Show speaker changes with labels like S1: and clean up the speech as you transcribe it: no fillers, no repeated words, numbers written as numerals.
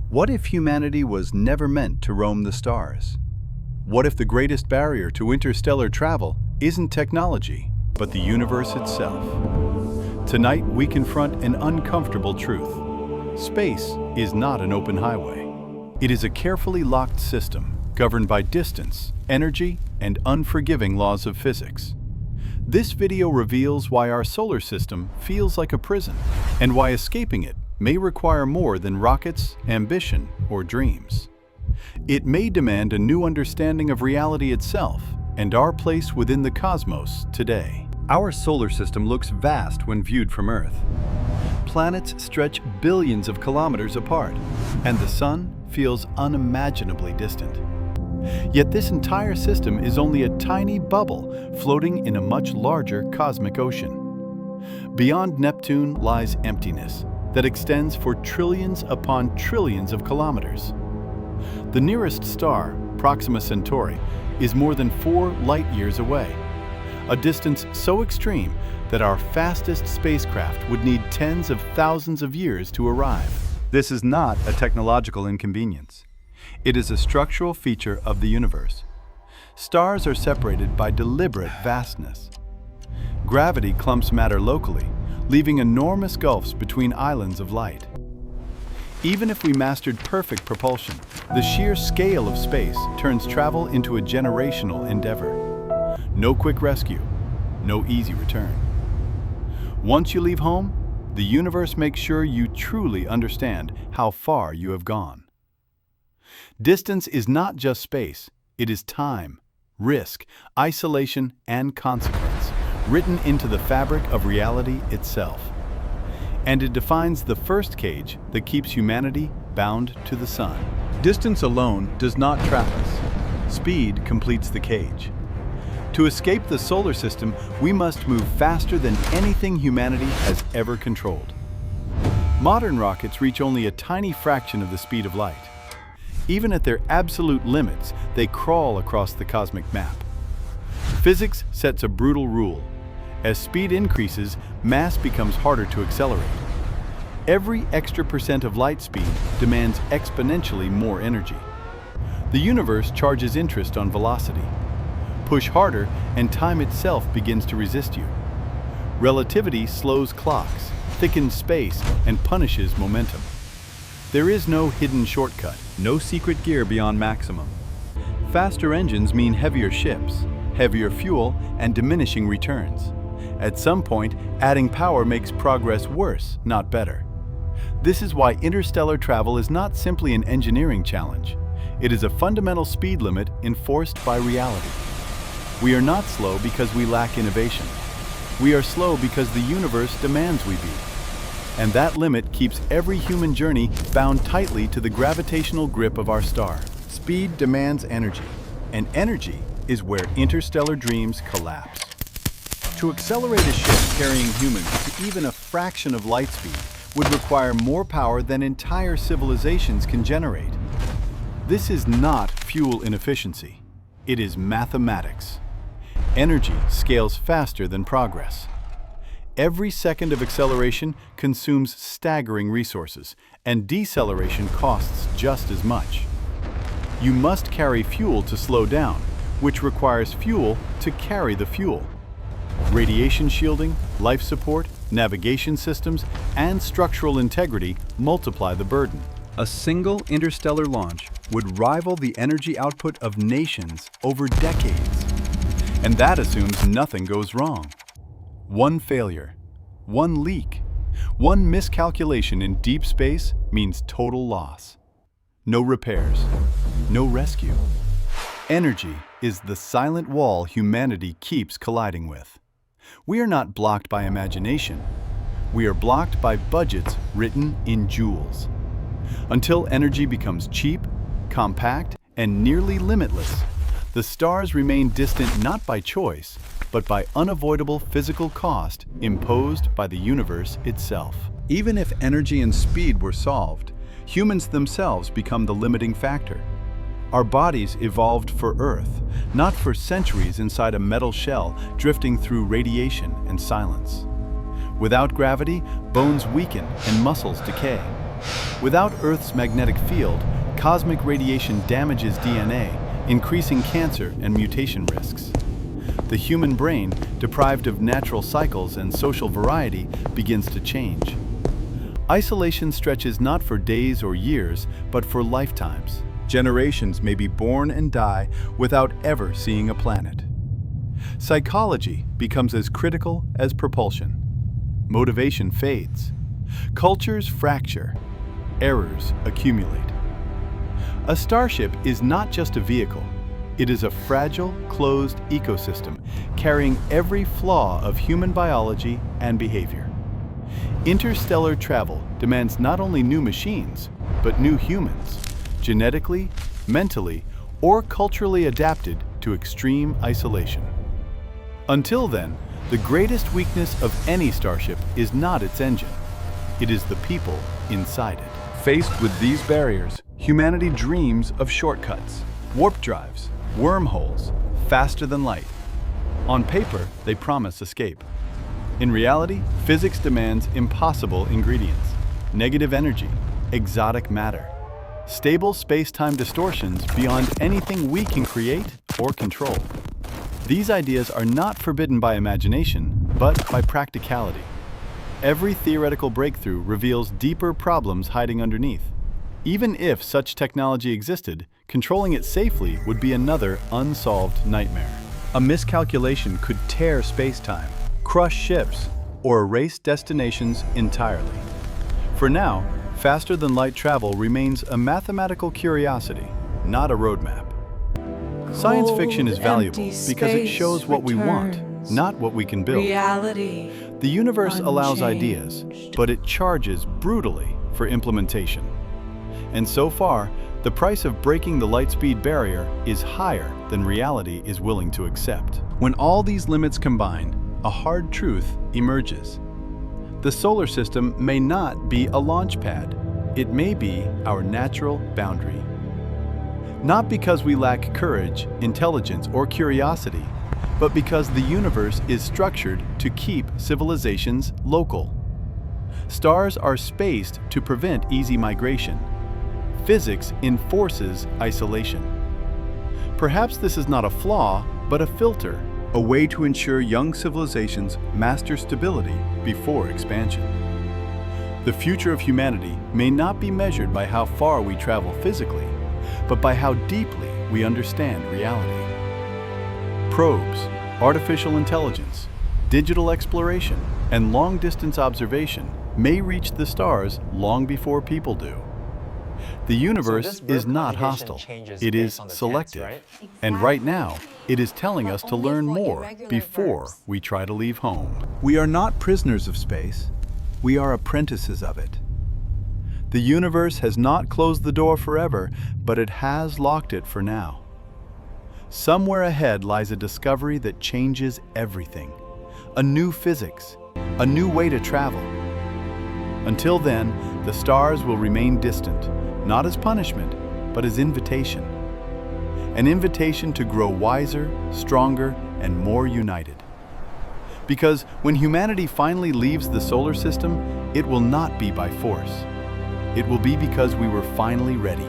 S1: What if humanity was never meant to roam the stars? What if the greatest barrier to interstellar travel isn't technology, but the universe itself? Tonight, we confront an uncomfortable truth. Space is not an open highway. It is a carefully locked system, governed by distance, energy, and unforgiving laws of physics. This video reveals why our solar system feels like a prison, and why escaping it may require more than rockets, ambition, or dreams. It may demand a new understanding of reality itself and our place within the cosmos today. Our solar system looks vast when viewed from Earth. Planets stretch billions of kilometers apart, and the Sun feels unimaginably distant. Yet this entire system is only a tiny bubble floating in a much larger cosmic ocean. Beyond Neptune lies emptiness that extends for trillions upon trillions of kilometers. The nearest star, Proxima Centauri, is more than 4 light-years away, a distance so extreme that our fastest spacecraft would need tens of thousands of years to arrive. This is not a technological inconvenience. It is a structural feature of the universe. Stars are separated by deliberate vastness. Gravity clumps matter locally, leaving enormous gulfs between islands of light. Even if we mastered perfect propulsion, the sheer scale of space turns travel into a generational endeavor. No quick rescue, no easy return. Once you leave home, the universe makes sure you truly understand how far you have gone. Distance is not just space, it is time, risk, isolation, and consequence, written into the fabric of reality itself. And it defines the first cage that keeps humanity bound to the sun. Distance alone does not trap us. Speed completes the cage. To escape the solar system, we must move faster than anything humanity has ever controlled. Modern rockets reach only a tiny fraction of the speed of light. Even at their absolute limits, they crawl across the cosmic map. Physics sets a brutal rule. As speed increases, mass becomes harder to accelerate. Every extra percent of light speed demands exponentially more energy. The universe charges interest on velocity. Push harder, and time itself begins to resist you. Relativity slows clocks, thickens space, and punishes momentum. There is no hidden shortcut, no secret gear beyond maximum. Faster engines mean heavier ships, heavier fuel, and diminishing returns. At some point, adding power makes progress worse, not better. This is why interstellar travel is not simply an engineering challenge. It is a fundamental speed limit enforced by reality. We are not slow because we lack innovation. We are slow because the universe demands we be. And that limit keeps every human journey bound tightly to the gravitational grip of our star. Speed demands energy, and energy is where interstellar dreams collapse. To accelerate a ship carrying humans to even a fraction of light speed would require more power than entire civilizations can generate. This is not fuel inefficiency. It is mathematics. Energy scales faster than progress. Every second of acceleration consumes staggering resources, and deceleration costs just as much. You must carry fuel to slow down, which requires fuel to carry the fuel. Radiation shielding, life support, navigation systems, and structural integrity multiply the burden. A single interstellar launch would rival the energy output of nations over decades. And that assumes nothing goes wrong. One failure, one leak, one miscalculation in deep space means total loss. No repairs, no rescue. Energy is the silent wall humanity keeps colliding with. We are not blocked by imagination. We are blocked by budgets written in joules. Until energy becomes cheap, compact, and nearly limitless, the stars remain distant not by choice, but by unavoidable physical cost imposed by the universe itself. Even if energy and speed were solved, humans themselves become the limiting factor. Our bodies evolved for Earth, not for centuries inside a metal shell drifting through radiation and silence. Without gravity, bones weaken and muscles decay. Without Earth's magnetic field, cosmic radiation damages DNA, increasing cancer and mutation risks. The human brain, deprived of natural cycles and social variety, begins to change. Isolation stretches not for days or years, but for lifetimes. Generations may be born and die without ever seeing a planet. Psychology becomes as critical as propulsion. Motivation fades. Cultures fracture. Errors accumulate. A starship is not just a vehicle. It is a fragile, closed ecosystem carrying every flaw of human biology and behavior. Interstellar travel demands not only new machines, but new humans, genetically, mentally, or culturally adapted to extreme isolation. Until then, the greatest weakness of any starship is not its engine. It is the people inside it. Faced with these barriers, humanity dreams of shortcuts, warp drives, wormholes, faster than light. On paper, they promise escape. In reality, physics demands impossible ingredients: negative energy, exotic matter, stable space-time distortions beyond anything we can create or control. These ideas are not forbidden by imagination, but by practicality. Every theoretical breakthrough reveals deeper problems hiding underneath. Even if such technology existed, controlling it safely would be another unsolved nightmare. A miscalculation could tear space-time, crush ships, or erase destinations entirely. For now, faster-than-light travel remains a mathematical curiosity, not a roadmap. Science fiction is valuable because it shows what we want, not what we can build. The universe allows ideas, but it charges brutally for implementation. And so far, the price of breaking the light-speed barrier is higher than reality is willing to accept. When all these limits combine, a hard truth emerges. The solar system may not be a launch pad. It may be our natural boundary. Not because we lack courage, intelligence, or curiosity, but because the universe is structured to keep civilizations local. Stars are spaced to prevent easy migration. Physics enforces isolation. Perhaps this is not a flaw, but a filter, a way to ensure young civilizations master stability before expansion. The future of humanity may not be measured by how far we travel physically, but by how deeply we understand reality. Probes, artificial intelligence, digital exploration, and long-distance observation may reach the stars long before people do. The universe is not hostile, it is selective. And right now, it is telling us to learn more before we try to leave home. We are not prisoners of space, we are apprentices of it. The universe has not closed the door forever, but it has locked it for now. Somewhere ahead lies a discovery that changes everything. A new physics, a new way to travel. Until then, the stars will remain distant, not as punishment, but as invitation. An invitation to grow wiser, stronger, and more united. Because when humanity finally leaves the solar system, it will not be by force. It will be because we were finally ready.